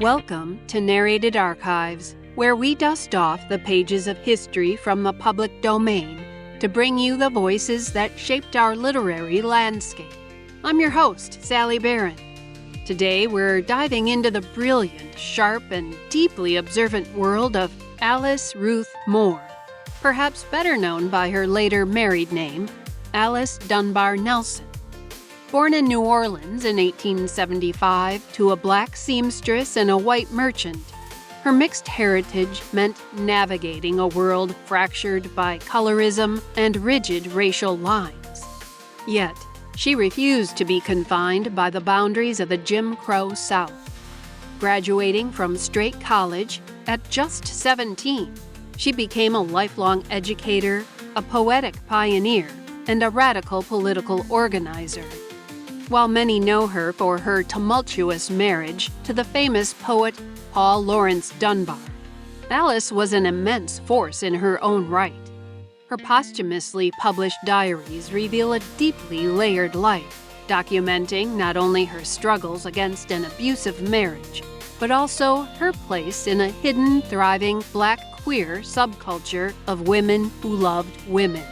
Welcome to Narrated Archives, where we dust off the pages of history from the public domain to bring you the voices that shaped our literary landscape. I'm your host, Sally Barron. Today we're diving into the brilliant, sharp, and deeply observant world of Alice Ruth Moore, perhaps better known by her later married name, Alice Dunbar-Nelson. Born in New Orleans in 1875 to a black seamstress and a white merchant, her mixed heritage meant navigating a world fractured by colorism and rigid racial lines. Yet, she refused to be confined by the boundaries of the Jim Crow South. Graduating from Straight College at just 17, she became a lifelong educator, a poetic pioneer, and a radical political organizer. While many know her for her tumultuous marriage to the famous poet Paul Laurence Dunbar, Alice was an immense force in her own right. Her posthumously published diaries reveal a deeply layered life, documenting not only her struggles against an abusive marriage, but also her place in a hidden, thriving black queer subculture of women who loved women.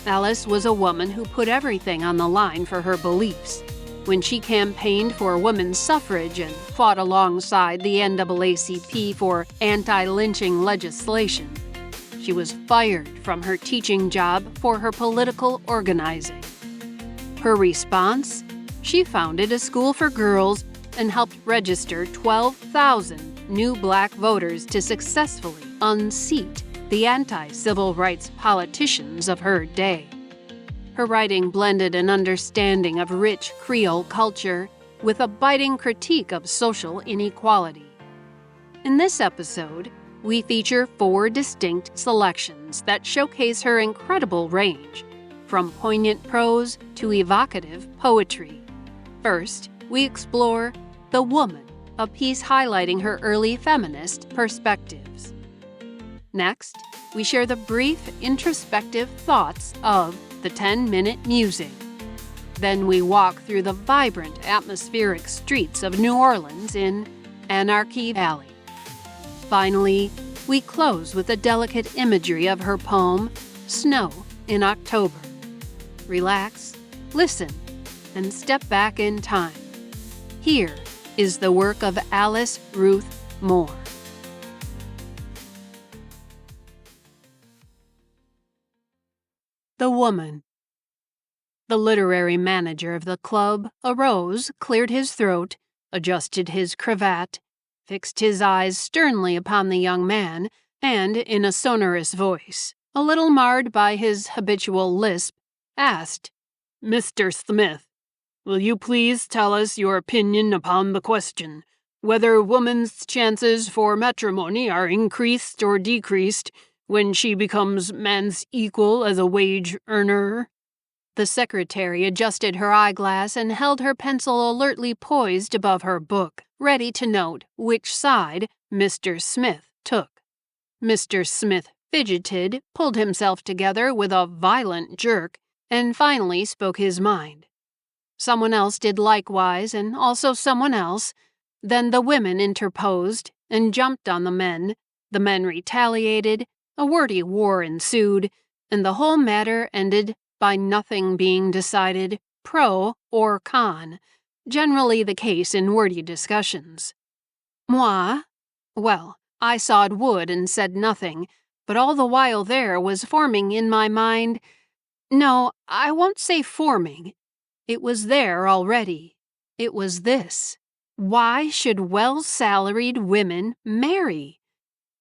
Alice was a woman who put everything on the line for her beliefs. When she campaigned for women's suffrage and fought alongside the NAACP for anti-lynching legislation, she was fired from her teaching job for her political organizing. Her response? She founded a school for girls and helped register 12,000 new black voters to successfully unseat the anti-civil rights politicians of her day. Her writing blended an understanding of rich Creole culture with a biting critique of social inequality. In this episode, we feature 4 distinct selections that showcase her incredible range, from poignant prose to evocative poetry. First, we explore The Woman, a piece highlighting her early feminist perspectives. Next, we share the brief, introspective thoughts of the 10-Minute Musing. Then we walk through the vibrant, atmospheric streets of New Orleans in Anarchy Alley. Finally, we close with the delicate imagery of her poem, Snow in October. Relax, listen, and step back in time. Here is the work of Alice Ruth Moore. The Woman. The literary manager of the club arose, cleared his throat, adjusted his cravat, fixed his eyes sternly upon the young man, and, in a sonorous voice, a little marred by his habitual lisp, asked, "Mr. Smith, will you please tell us your opinion upon the question, whether woman's chances for matrimony are increased or decreased when she becomes man's equal as a wage earner?" The secretary adjusted her eyeglass and held her pencil alertly poised above her book, ready to note which side Mr. Smith took. Mr. Smith fidgeted, pulled himself together with a violent jerk, and finally spoke his mind. Someone else did likewise, and also someone else. Then the women interposed and jumped on the men. The men retaliated. A wordy war ensued, and the whole matter ended by nothing being decided, pro or con, generally the case in wordy discussions. Moi? Well, I sawed wood and said nothing, but all the while there was forming in my mind— no, I won't say forming. It was there already. It was this. Why should well-salaried women marry?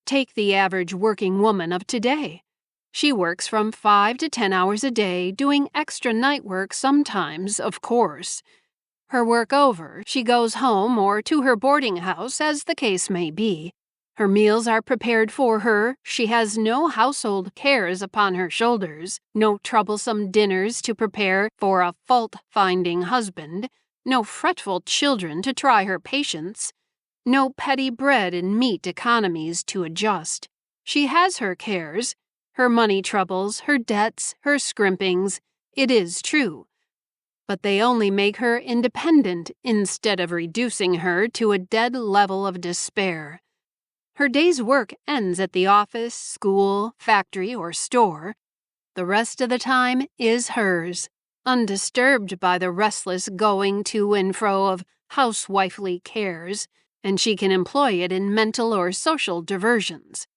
Take the average working woman of today. She works from 5 to 10 hours a day, doing extra night work sometimes, of course. Her work over, she goes home or to her boarding house, as the case may be. Her meals are prepared for her. She has no household cares upon her shoulders, no troublesome dinners to prepare for a fault-finding husband, no fretful children to try her patience. No petty bread and meat economies to adjust. She has her cares, her money troubles, her debts, her scrimpings, it is true. but they only make her independent instead of reducing her to a dead level of despair. Her day's work ends at the office, school, factory, or store. The rest of the time is hers, undisturbed by the restless going to and fro of housewifely cares, and she can employ it in mental or social diversions.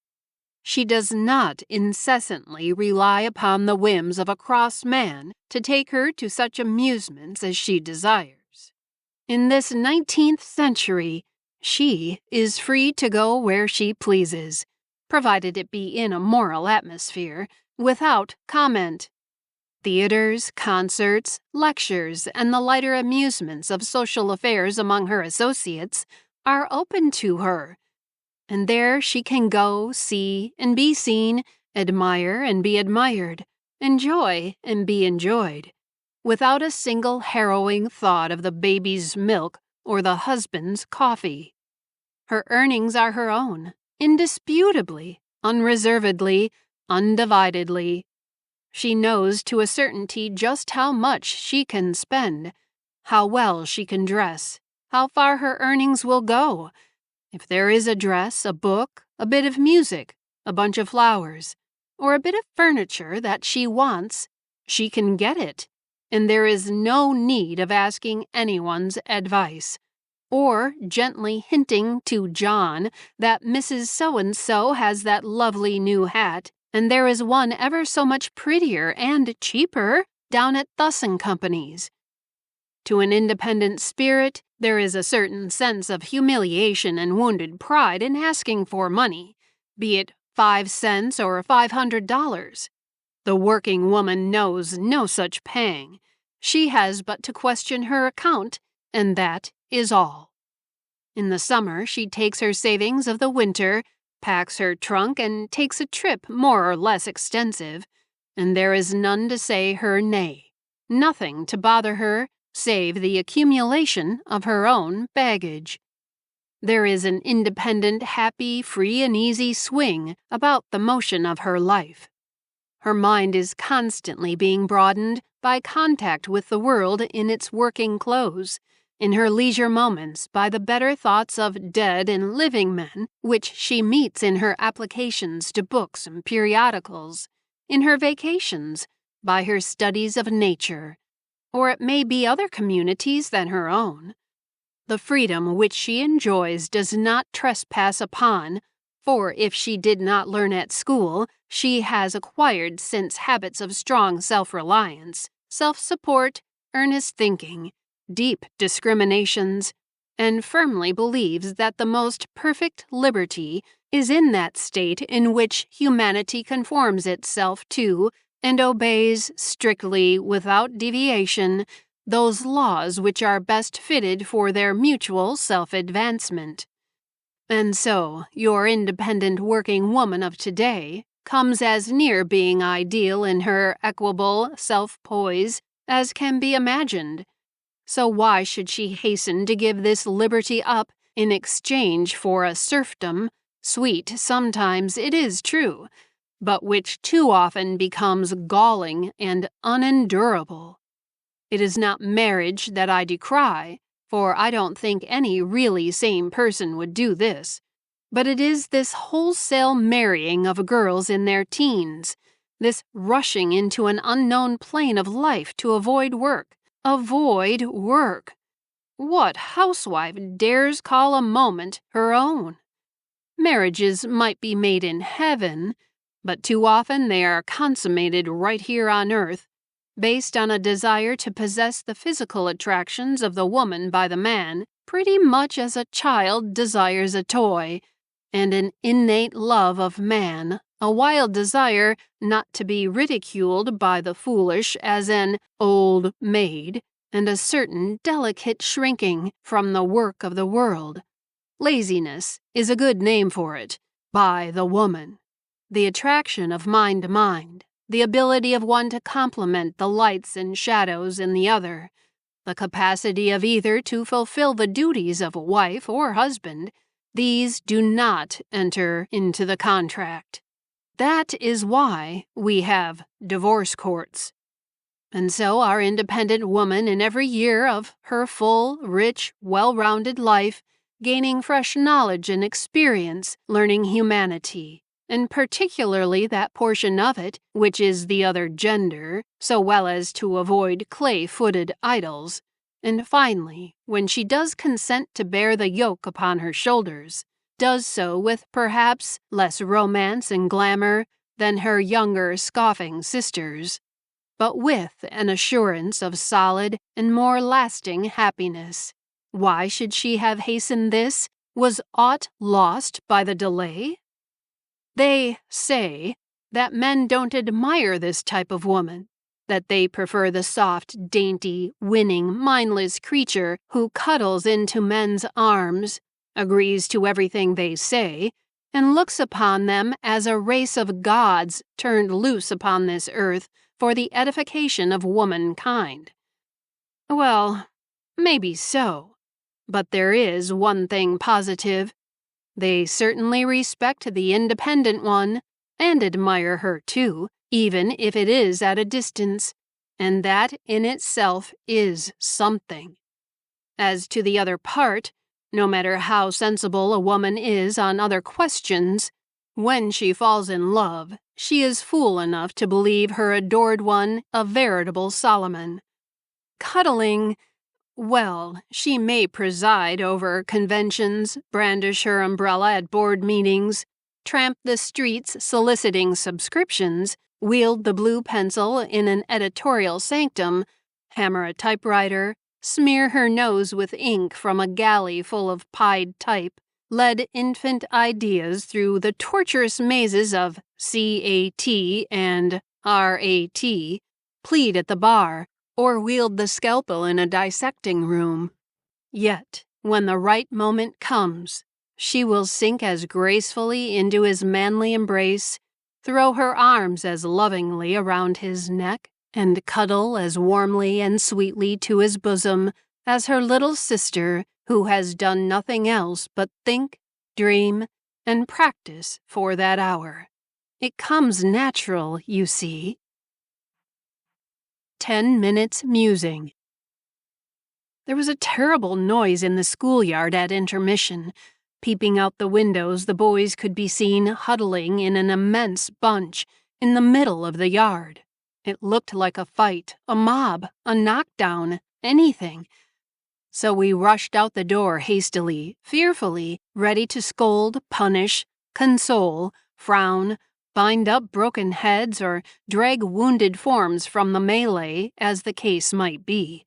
She does not incessantly rely upon the whims of a cross man to take her to such amusements as she desires. In this 19th century, she is free to go where she pleases, provided it be in a moral atmosphere, without comment. Theaters, concerts, lectures, and the lighter amusements of social affairs among her associates are open to her, and there she can go, see, and be seen, admire and be admired, enjoy and be enjoyed, without a single harrowing thought of the baby's milk or the husband's coffee. Her earnings are her own, indisputably, unreservedly, undividedly. She knows to a certainty just how much she can spend, how well she can dress, how far her earnings will go. If there is a dress, a book, a bit of music, a bunch of flowers, or a bit of furniture that she wants, she can get it, and there is no need of asking anyone's advice, or gently hinting to John that Mrs. So-and-so has that lovely new hat, and there is one ever so much prettier and cheaper down at Thus & Company's. To an independent spirit, there is a certain sense of humiliation and wounded pride in asking for money, be it 5 cents or $500. The working woman knows no such pang. She has but to question her account, and that is all. In the summer, she takes her savings of the winter, packs her trunk, and takes a trip more or less extensive, and there is none to say her nay, nothing to bother her save the accumulation of her own baggage. There is an independent, happy, free and easy swing about the motion of her life. Her mind is constantly being broadened by contact with the world in its working clothes, in her leisure moments by the better thoughts of dead and living men which she meets in her applications to books and periodicals, in her vacations by her studies of nature, or it may be other communities than her own. The freedom which she enjoys does not trespass upon, for if she did not learn at school, she has acquired since habits of strong self-reliance, self-support, earnest thinking, deep discriminations, and firmly believes that the most perfect liberty is in that state in which humanity conforms itself to and obeys strictly, without deviation, those laws which are best fitted for their mutual self-advancement. And so, your independent working woman of today comes as near being ideal in her equable self-poise as can be imagined. So why should she hasten to give this liberty up in exchange for a serfdom, sweet sometimes it is true, but which too often becomes galling and unendurable? It is not marriage that I decry, for I don't think any really sane person would do this, but it is this wholesale marrying of girls in their teens, this rushing into an unknown plane of life to avoid work. Avoid work. What housewife dares call a moment her own? Marriages might be made in heaven, but too often they are consummated right here on earth, based on a desire to possess the physical attractions of the woman by the man, pretty much as a child desires a toy, and an innate love of man, a wild desire not to be ridiculed by the foolish as an old maid, and a certain delicate shrinking from the work of the world. Laziness is a good name for it, by the woman. The attraction of mind to mind, the ability of one to complement the lights and shadows in the other, the capacity of either to fulfill the duties of a wife or husband, these do not enter into the contract. That is why we have divorce courts. And so our independent woman in every year of her full, rich, well-rounded life, gaining fresh knowledge and experience, learning humanity, and particularly that portion of it which is the other gender, so well as to avoid clay-footed idols. And finally, when she does consent to bear the yoke upon her shoulders, does so with perhaps less romance and glamour than her younger, scoffing sisters, but with an assurance of solid and more lasting happiness. Why should she have hastened this? Was aught lost by the delay? They say that men don't admire this type of woman, that they prefer the soft, dainty, winning, mindless creature who cuddles into men's arms, agrees to everything they say, and looks upon them as a race of gods turned loose upon this earth for the edification of womankind. Well, maybe so, but there is one thing positive. They certainly respect the independent one, and admire her too, even if it is at a distance, and that in itself is something. As to the other part, no matter how sensible a woman is on other questions, when she falls in love, she is fool enough to believe her adored one a veritable Solomon. Cuddling, well, she may preside over conventions, brandish her umbrella at board meetings, tramp the streets soliciting subscriptions, wield the blue pencil in an editorial sanctum, hammer a typewriter, smear her nose with ink from a galley full of pied type, lead infant ideas through the tortuous mazes of CAT and RAT, plead at the bar, or wield the scalpel in a dissecting room. Yet, when the right moment comes, she will sink as gracefully into his manly embrace, throw her arms as lovingly around his neck, and cuddle as warmly and sweetly to his bosom as her little sister who has done nothing else but think, dream, and practice for that hour. It comes natural, you see. 10 Minutes Musing. There was a terrible noise in the schoolyard at intermission. Peeping out the windows, the boys could be seen huddling in an immense bunch in the middle of the yard. It looked like a fight, a mob, a knockdown, anything. So we rushed out the door hastily, fearfully, ready to scold, punish, console, frown, bind up broken heads, or drag wounded forms from the melee, as the case might be.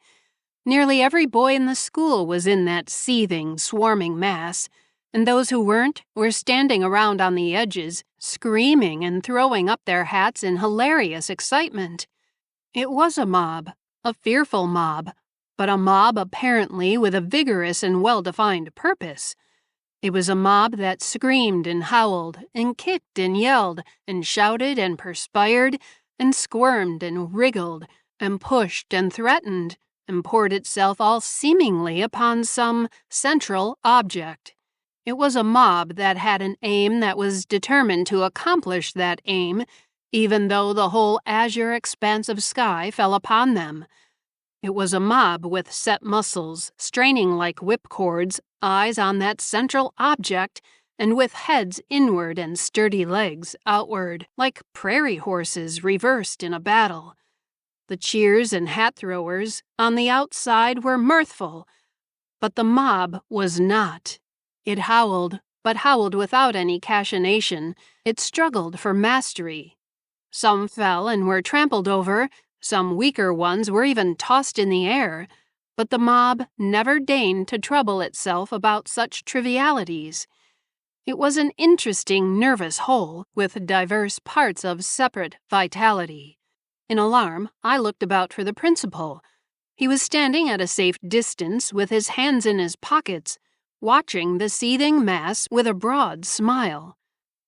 Nearly every boy in the school was in that seething, swarming mass, and those who weren't were standing around on the edges, screaming and throwing up their hats in hilarious excitement. It was a mob, a fearful mob, but a mob apparently with a vigorous and well-defined purpose. It was a mob that screamed and howled and kicked and yelled and shouted and perspired and squirmed and wriggled and pushed and threatened and poured itself all seemingly upon some central object. It was a mob that had an aim that was determined to accomplish that aim, even though the whole azure expanse of sky fell upon them. It was a mob with set muscles, straining like whipcords, eyes on that central object, and with heads inward and sturdy legs outward, like prairie horses reversed in a battle. The cheers and hat-throwers on the outside were mirthful, but the mob was not. It howled, but howled without any cachinnation. It struggled for mastery. Some fell and were trampled over, some weaker ones were even tossed in the air, but the mob never deigned to trouble itself about such trivialities. It was an interesting nervous whole, with diverse parts of separate vitality. In alarm, I looked about for the principal. He was standing at a safe distance with his hands in his pockets, watching the seething mass with a broad smile.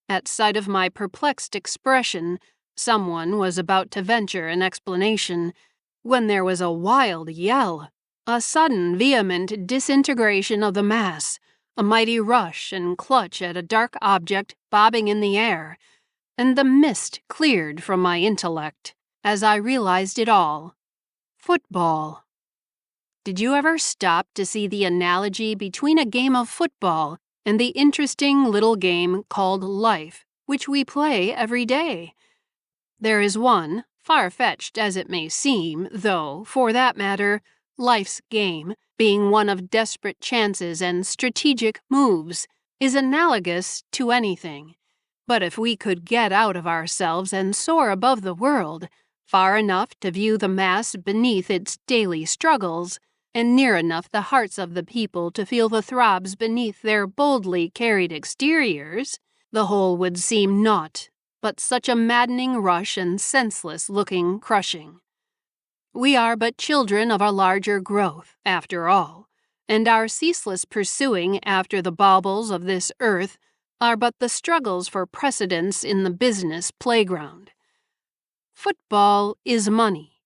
At sight of my perplexed expression, someone was about to venture an explanation, when there was a wild yell, a sudden vehement disintegration of the mass, a mighty rush and clutch at a dark object bobbing in the air, and the mist cleared from my intellect as I realized it all. Football. Did you ever stop to see the analogy between a game of football and the interesting little game called life, which we play every day? There is one, far-fetched as it may seem, though, for that matter, life's game, being one of desperate chances and strategic moves, is analogous to anything. But if we could get out of ourselves and soar above the world, far enough to view the mass beneath its daily struggles, and near enough the hearts of the people to feel the throbs beneath their boldly carried exteriors, the whole would seem naught but such a maddening rush and senseless-looking crushing. We are but children of a larger growth, after all, and our ceaseless pursuing after the baubles of this earth are but the struggles for precedence in the business playground. Football is money.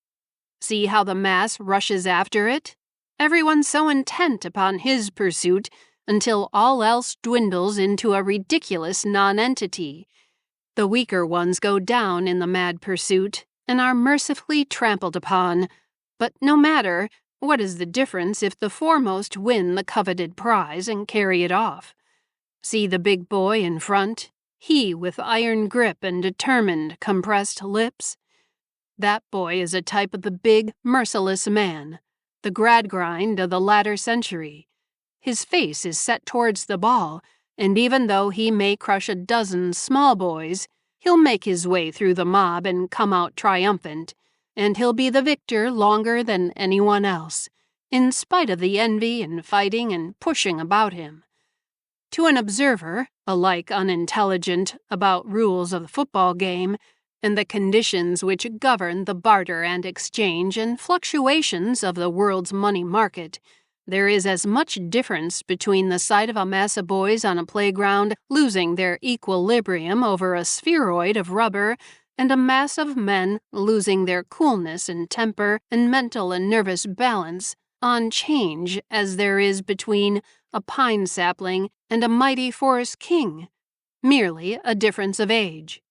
See how the mass rushes after it? Everyone so intent upon his pursuit until all else dwindles into a ridiculous nonentity. The weaker ones go down in the mad pursuit and are mercifully trampled upon. But no matter, what is the difference if the foremost win the coveted prize and carry it off? See the big boy in front, he with iron grip and determined, compressed lips? That boy is a type of the big, merciless man, the Gradgrind of the latter century. His face is set towards the ball, and even though he may crush a dozen small boys, he'll make his way through the mob and come out triumphant, and he'll be the victor longer than anyone else, in spite of the envy and fighting and pushing about him. To an observer, alike unintelligent about rules of the football game and the conditions which govern the barter and exchange and fluctuations of the world's money market, there is as much difference between the sight of a mass of boys on a playground losing their equilibrium over a spheroid of rubber and a mass of men losing their coolness and temper and mental and nervous balance on change as there is between a pine sapling and a mighty forest king, merely a difference of age.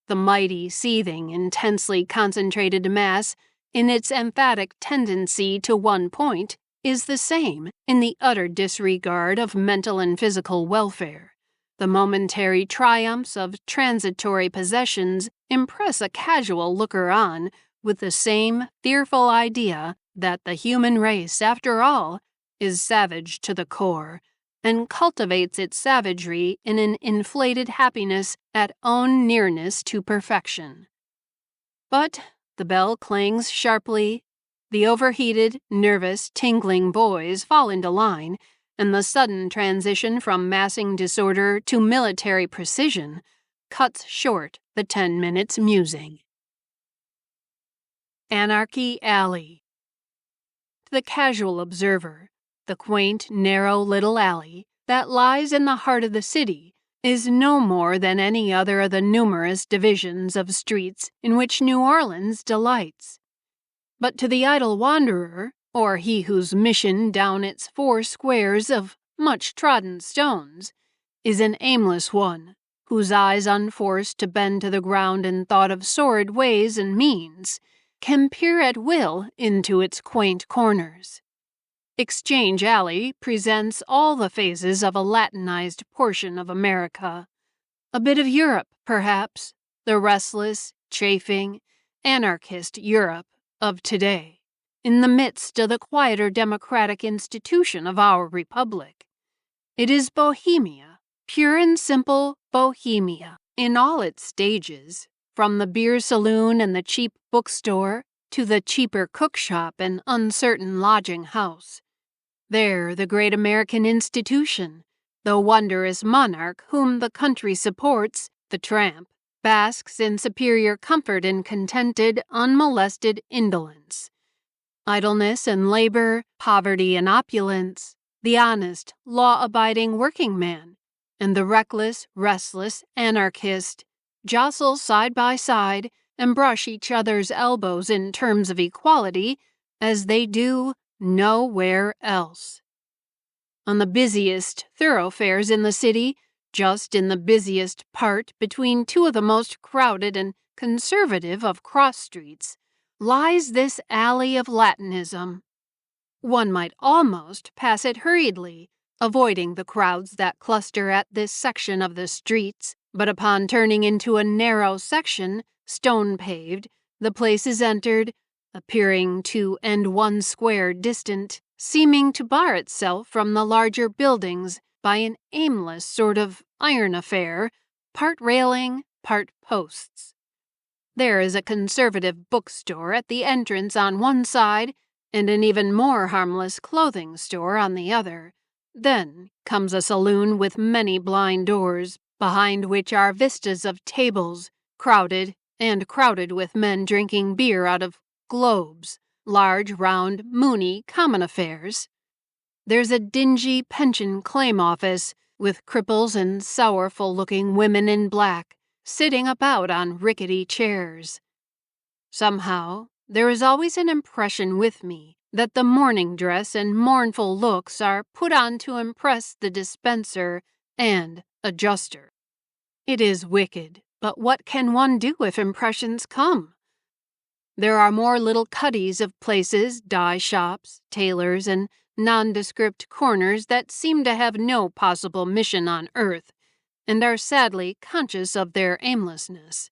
The mighty, seething, intensely concentrated mass, in its emphatic tendency to one point, is the same in the utter disregard of mental and physical welfare. The momentary triumphs of transitory possessions impress a casual looker-on with the same fearful idea that the human race, after all, is savage to the core, and cultivates its savagery in an inflated happiness at own nearness to perfection. But the bell clangs sharply. The overheated, nervous, tingling boys fall into line, and the sudden transition from massing disorder to military precision cuts short the 10 minutes musing. Anarchy Alley. To the casual observer, the quaint, narrow little alley that lies in the heart of the city is no more than any other of the numerous divisions of streets in which New Orleans delights. But to the idle wanderer, or he whose mission down its 4 squares of much-trodden stones is an aimless one, whose eyes unforced to bend to the ground in thought of sordid ways and means, can peer at will into its quaint corners. Exchange Alley presents all the phases of a Latinized portion of America. A bit of Europe, perhaps, the restless, chafing, anarchist Europe of today, in the midst of the quieter democratic institution of our republic. It is Bohemia, pure and simple Bohemia, in all its stages, from the beer saloon and the cheap bookstore to the cheaper cookshop and uncertain lodging house. There the great American institution, the wondrous monarch whom the country supports, the tramp, basks in superior comfort and contented, unmolested indolence. Idleness and labor, poverty and opulence, the honest, law-abiding working man, and the reckless, restless anarchist jostle side by side and brush each other's elbows in terms of equality as they do nowhere else. On the busiest thoroughfares in the city, just in the busiest part between 2 of the most crowded and conservative of cross streets, lies this alley of Latinism. One might almost pass it hurriedly, avoiding the crowds that cluster at this section of the streets, but upon turning into a narrow section, stone-paved, the place is entered, appearing 2 and 1 square distant, seeming to bar itself from the larger buildings by an aimless sort of iron affair, part railing, part posts. There is a conservative bookstore at the entrance on one side, and an even more harmless clothing store on the other. Then comes a saloon with many blind doors, behind which are vistas of tables, crowded with men drinking beer out of globes, large, round, moony, common affairs. There's a dingy pension claim office, with cripples and sorrowful-looking women in black, sitting about on rickety chairs. Somehow, there is always an impression with me that the mourning dress and mournful looks are put on to impress the dispenser and adjuster. It is wicked, but what can one do if impressions come? There are more little cuddies of places, dye shops, tailors, and nondescript corners that seem to have no possible mission on earth, and are sadly conscious of their aimlessness.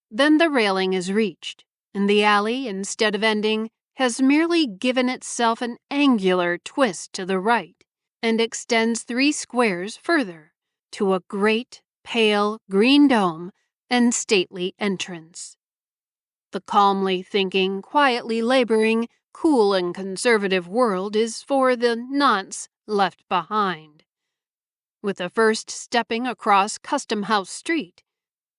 Then the railing is reached, and the alley, instead of ending, has merely given itself an angular twist to the right, and extends 3 squares further, to a great, pale, green dome and stately entrance. The calmly thinking, quietly laboring, cool and conservative world is for the nonce left behind. With the first stepping across Custom House Street,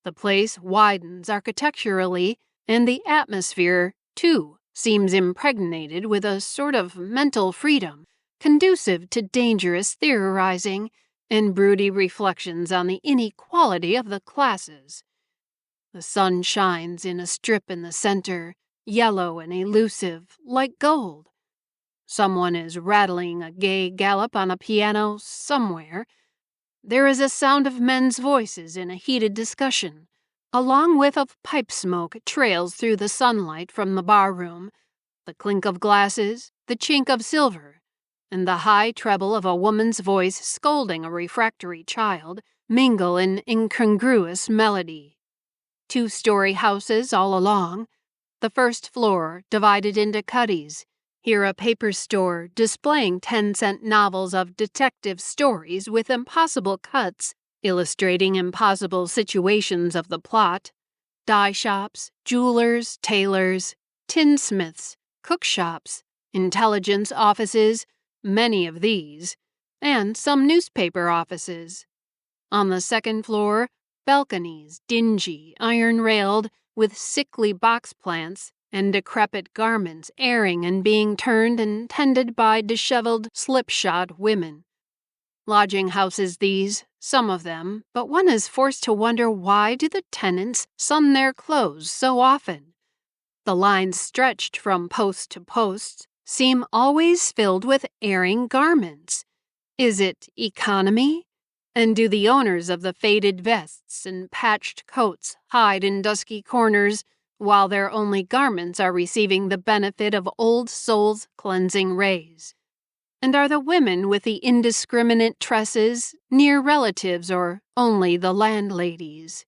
the place widens architecturally, and the atmosphere, too, seems impregnated with a sort of mental freedom, conducive to dangerous theorizing and broody reflections on the inequality of the classes. The sun shines in a strip in the center, yellow and elusive, like gold. Someone is rattling a gay gallop on a piano somewhere. There is a sound of men's voices in a heated discussion. A long whiff of pipe smoke trails through the sunlight from the bar-room. The clink of glasses, the chink of silver, and the high treble of a woman's voice scolding a refractory child mingle in incongruous melody. 2-story houses all along. The first floor divided into cuddies. Here a paper store displaying 10-cent novels of detective stories with impossible cuts, illustrating impossible situations of the plot. Dye shops, jewelers, tailors, tinsmiths, cookshops, intelligence offices, many of these, and some newspaper offices. On the second floor, balconies, dingy, iron-railed, with sickly box plants and decrepit garments airing and being turned and tended by disheveled, slipshod women. Lodging houses these, some of them, but one is forced to wonder why do the tenants sun their clothes so often? The lines stretched from post to post seem always filled with airing garments. Is it economy? And do the owners of the faded vests and patched coats hide in dusky corners while their only garments are receiving the benefit of old souls' cleansing rays? And are the women with the indiscriminate tresses near relatives or only the landladies?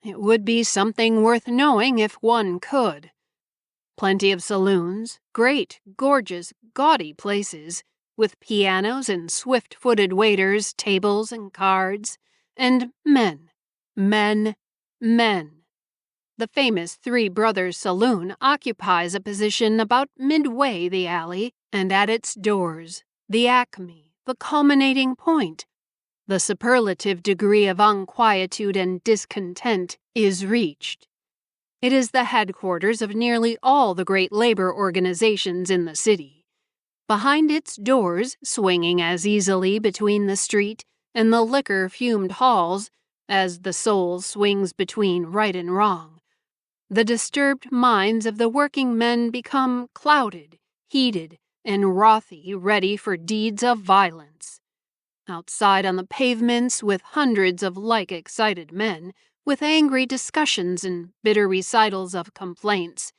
It would be something worth knowing if one could. Plenty of saloons, great, gorgeous, gaudy places, with pianos and swift-footed waiters, tables and cards, and men. The famous Three Brothers Saloon occupies a position about midway the alley, and at its doors, the acme, the culminating point, the superlative degree of unquietude and discontent is reached. It is the headquarters of nearly all the great labor organizations in the city. Behind its doors, swinging as easily between the street and the liquor-fumed halls as the soul swings between right and wrong, the disturbed minds of the working men become clouded, heated, and wrathy, ready for deeds of violence. Outside on the pavements, with hundreds of like excited men, with angry discussions and bitter recitals of complaints,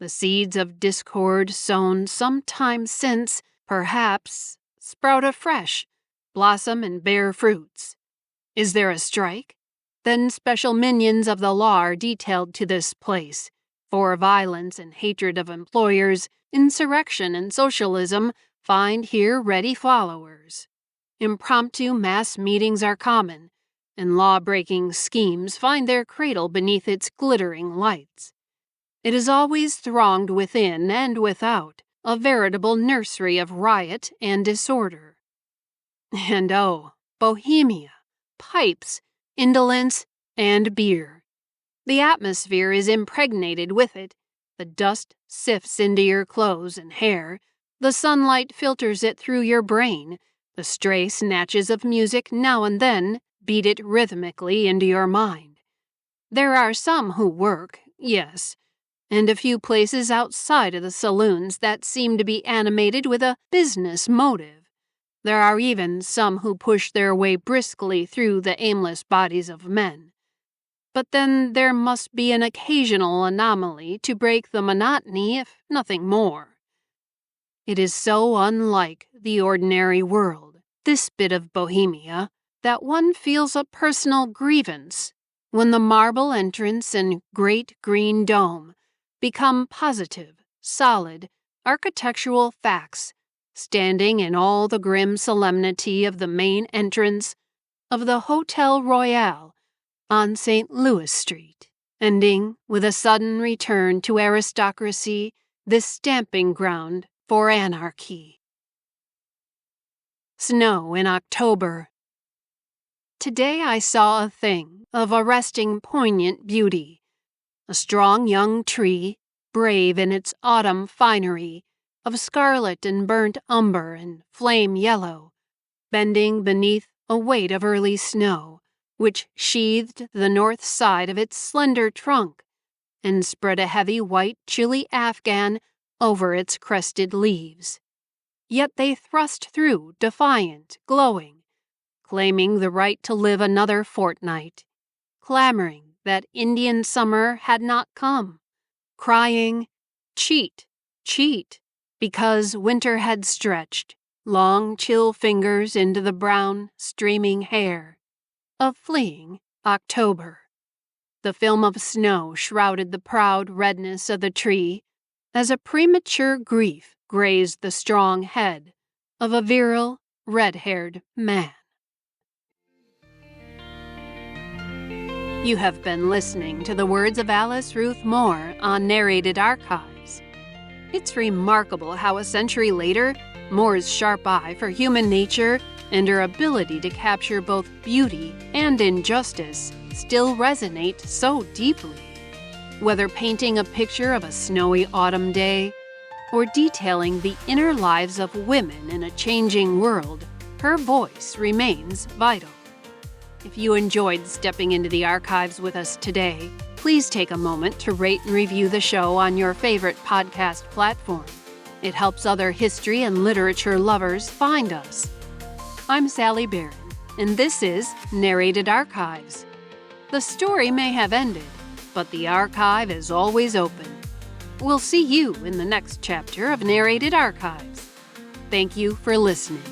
The seeds of discord sown some time since, perhaps, sprout afresh, blossom and bear fruits. Is there a strike? Then special minions of the law are detailed to this place, for violence and hatred of employers, insurrection and socialism find here ready followers. Impromptu mass meetings are common, and law-breaking schemes find their cradle beneath its glittering lights. It is always thronged within and without, a veritable nursery of riot and disorder. And oh, Bohemia, pipes, indolence, and beer. The atmosphere is impregnated with it. The dust sifts into your clothes and hair. The sunlight filters it through your brain. The stray snatches of music now and then beat it rhythmically into your mind. There are some who work, yes, and a few places outside of the saloons that seem to be animated with a business motive. There are even some who push their way briskly through the aimless bodies of men. But then there must be an occasional anomaly to break the monotony, if nothing more. It is so unlike the ordinary world, this bit of Bohemia, that one feels a personal grievance when the marble entrance and great green dome become positive, solid, architectural facts, standing in all the grim solemnity of the main entrance of the Hotel Royal on St. Louis Street, ending with a sudden return to aristocracy, this stamping ground for anarchy. Snow in October. Today I saw a thing of arresting, poignant beauty. A strong young tree, brave in its autumn finery, of scarlet and burnt umber and flame yellow, bending beneath a weight of early snow, which sheathed the north side of its slender trunk and spread a heavy white chilly afghan over its crested leaves. Yet they thrust through, defiant, glowing, claiming the right to live another fortnight, clamoring that Indian summer had not come, crying, "Cheat, cheat," because winter had stretched long, chill fingers into the brown, streaming hair of fleeing October. The film of snow shrouded the proud redness of the tree as a premature grief grazed the strong head of a virile, red-haired man. You have been listening to the words of Alice Ruth Moore on Narrated Archives. It's remarkable how a century later, Moore's sharp eye for human nature and her ability to capture both beauty and injustice still resonate so deeply. Whether painting a picture of a snowy autumn day or detailing the inner lives of women in a changing world, her voice remains vital. If you enjoyed stepping into the archives with us today, please take a moment to rate and review the show on your favorite podcast platform. It helps other history and literature lovers find us. I'm Sally Barron, and this is Narrated Archives. The story may have ended, but the archive is always open. We'll see you in the next chapter of Narrated Archives. Thank you for listening.